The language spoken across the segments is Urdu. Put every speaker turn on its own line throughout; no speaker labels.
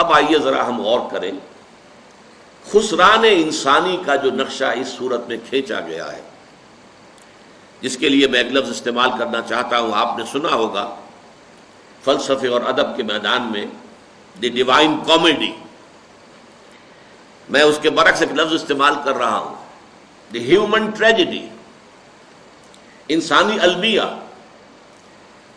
اب آئیے ذرا ہم غور کریں خسران انسانی کا جو نقشہ اس صورت میں کھینچا گیا ہے، جس کے لیے میں ایک لفظ استعمال کرنا چاہتا ہوں. آپ نے سنا ہوگا فلسفے اور ادب کے میدان میں دی ڈیوائن کامیڈی. میں اس کے برعکس ایک لفظ استعمال کر رہا ہوں، دی ہیومن ٹریجڈی، انسانی المیہ.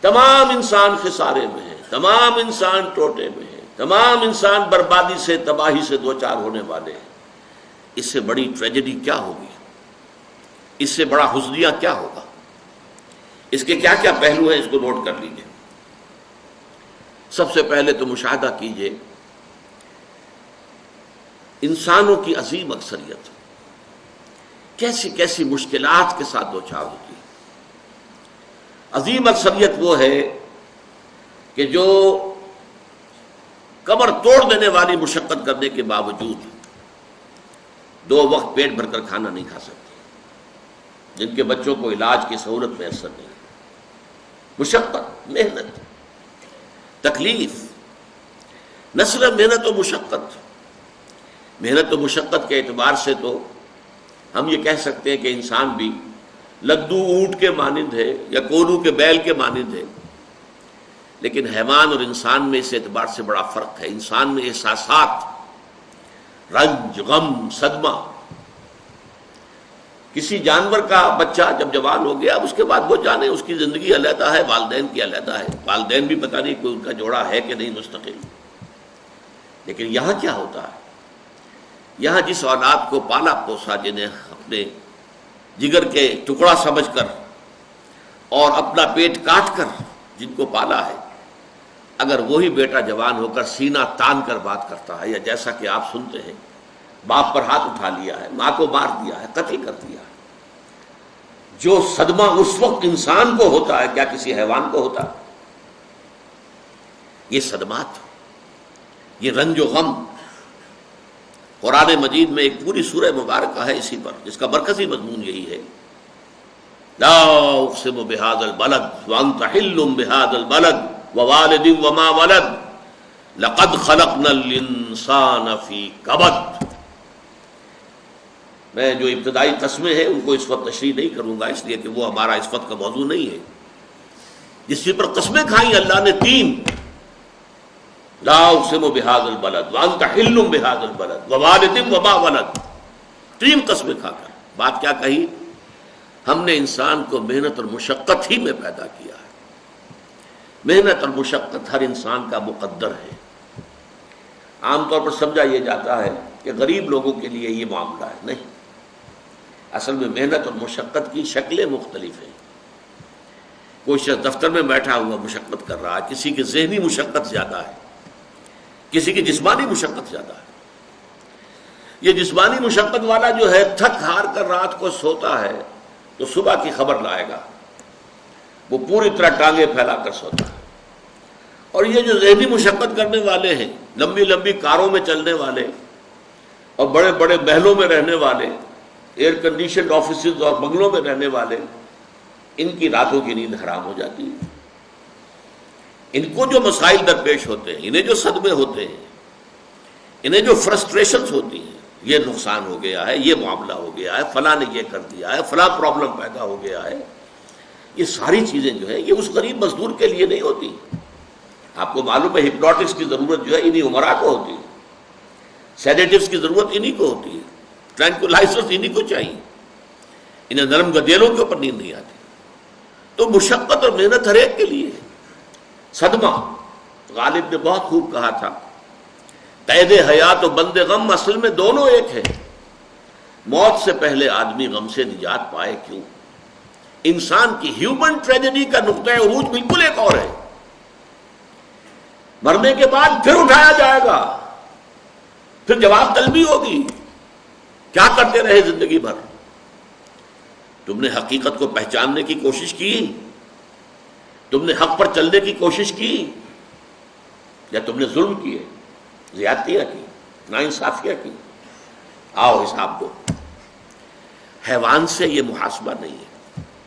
تمام انسان خسارے میں ہیں، تمام انسان ٹوٹے میں ہیں، تمام انسان بربادی سے تباہی سے دوچار ہونے والے ہیں. اس سے بڑی ٹریجڈی کیا ہوگی؟ اس سے بڑا حزنیہ کیا ہوگا؟ اس کے کیا کیا پہلو ہیں، اس کو نوٹ کر لیجئے. سب سے پہلے تو مشاہدہ کیجئے انسانوں کی عظیم اکثریت کیسی کیسی مشکلات کے ساتھ دوچار ہوتی ہے. عظیم اکثریت وہ ہے کہ جو کمر توڑ دینے والی مشقت کرنے کے باوجود 2 وقت پیٹ بھر کر کھانا نہیں کھا سکتی، جن کے بچوں کو علاج کی سہولت میسر نہیں. مشقت، محنت، تکلیف، نہ صرف محنت و مشقت. محنت و مشقت کے اعتبار سے تو ہم یہ کہہ سکتے ہیں کہ انسان بھی لدو اونٹ کے مانند ہے یا کولو کے بیل کے مانند ہے، لیکن حیوان اور انسان میں اس اعتبار سے بڑا فرق ہے. انسان میں احساسات، رنج، غم، صدمہ. کسی جانور کا بچہ جب جوان ہو گیا، اس کے بعد وہ جانے اس کی زندگی علیحدہ ہے، والدین کی علیحدہ ہے، والدین بھی پتہ نہیں کوئی ان کا جوڑا ہے کہ نہیں مستقل. لیکن یہاں کیا ہوتا ہے؟ یہاں جس اولاد کو پالا پوسا، جنہیں اپنے جگر کے ٹکڑا سمجھ کر اور اپنا پیٹ کاٹ کر جن کو پالا ہے، اگر وہی بیٹا جوان ہو کر سینہ تان کر بات کرتا ہے، یا جیسا کہ آپ سنتے ہیں باپ پر ہاتھ اٹھا لیا ہے، ماں کو مار دیا ہے، قتل کر دیا ہے، جو صدمہ اس وقت انسان کو ہوتا ہے کیا کسی حیوان کو ہوتا ہے؟ یہ صدمات، یہ رنج و غم. قرآن مجید میں ایک پوری سورہ مبارکہ ہے اسی پر، جس کا مرکزی مضمون یہی ہے. لا اقسم بہذا البلد وانت حل بہذا البلد ووالد وما ولد لقد خلقنا الانسان فی کبد. میں جو ابتدائی قسمیں ہیں ان کو اس وقت تشریح نہیں کروں گا، اس لیے کہ وہ ہمارا اس وقت کا موضوع نہیں ہے. جس چیز پر قسمیں کھائیں اللہ نے 3، لا اقسم بہذا البلد وانت حل بہذا البلد ووالد وما ولد. 3 قسمیں کھا کر بات کیا کہی؟ ہم نے انسان کو محنت اور مشقت ہی میں پیدا کیا ہے. محنت اور مشقت ہر انسان کا مقدر ہے. عام طور پر سمجھا یہ جاتا ہے کہ غریب لوگوں کے لیے یہ معاملہ ہے، نہیں. اصل میں محنت اور مشقت کی شکلیں مختلف ہیں. کوئی شخص دفتر میں بیٹھا ہوا مشقت کر رہا ہے، کسی کی ذہنی مشقت زیادہ ہے، کسی کی جسمانی مشقت زیادہ ہے. یہ جسمانی مشقت والا جو ہے تھک ہار کر رات کو سوتا ہے تو صبح کی خبر لائے گا، وہ پوری طرح ٹانگیں پھیلا کر سوتا ہے. اور یہ جو ذہنی مشقت کرنے والے ہیں، لمبی لمبی کاروں میں چلنے والے اور بڑے بڑے محلوں میں رہنے والے، ایئر کنڈیشنڈ آفیسز اور بنگلوں میں رہنے والے، ان کی راتوں کی نیند حرام ہو جاتی ہے. ان کو جو مسائل درپیش ہوتے ہیں، انہیں جو صدمے ہوتے ہیں، انہیں جو فرسٹریشنز ہوتی ہیں، یہ نقصان ہو گیا ہے، یہ معاملہ ہو گیا ہے، فلاں نے یہ کر دیا ہے، فلاں پرابلم پیدا ہو گیا ہے، یہ ساری چیزیں جو ہے یہ اس غریب مزدور کے لیے نہیں ہوتی. آپ کو معلوم ہے ہپنوٹکس کی ضرورت جو ہے انہی عمرا کو ہوتی ہے، سیڈیٹیوز کی ضرورت انہی کو ہوتی ہے، ٹرینکولائزرز انہی کو چاہیے. انہیں نرم گدیلوں کے اوپر نیند نہیں آتی. تو مشقت اور محنت ہر ایک کے لیے ہے. صدمہ، غالب نے بہت خوب کہا تھا، قید حیات و بند غم اصل میں دونوں ایک ہیں. موت سے پہلے آدمی غم سے نجات پائے کیوں؟ انسان کی ہیومن ٹریجڈی کا نقطہ عروج بالکل ایک اور ہے. مرنے کے بعد پھر اٹھایا جائے گا، پھر جواب طلبی ہوگی. کیا کرتے رہے زندگی بھر؟ تم نے حقیقت کو پہچاننے کی کوشش کی؟ تم نے حق پر چلنے کی کوشش کی؟ یا تم نے ظلم کیے، زیادتیاں کی، ناانصافیاں کی؟ آؤ حساب دو. حیوان سے یہ محاسبہ نہیں ہے.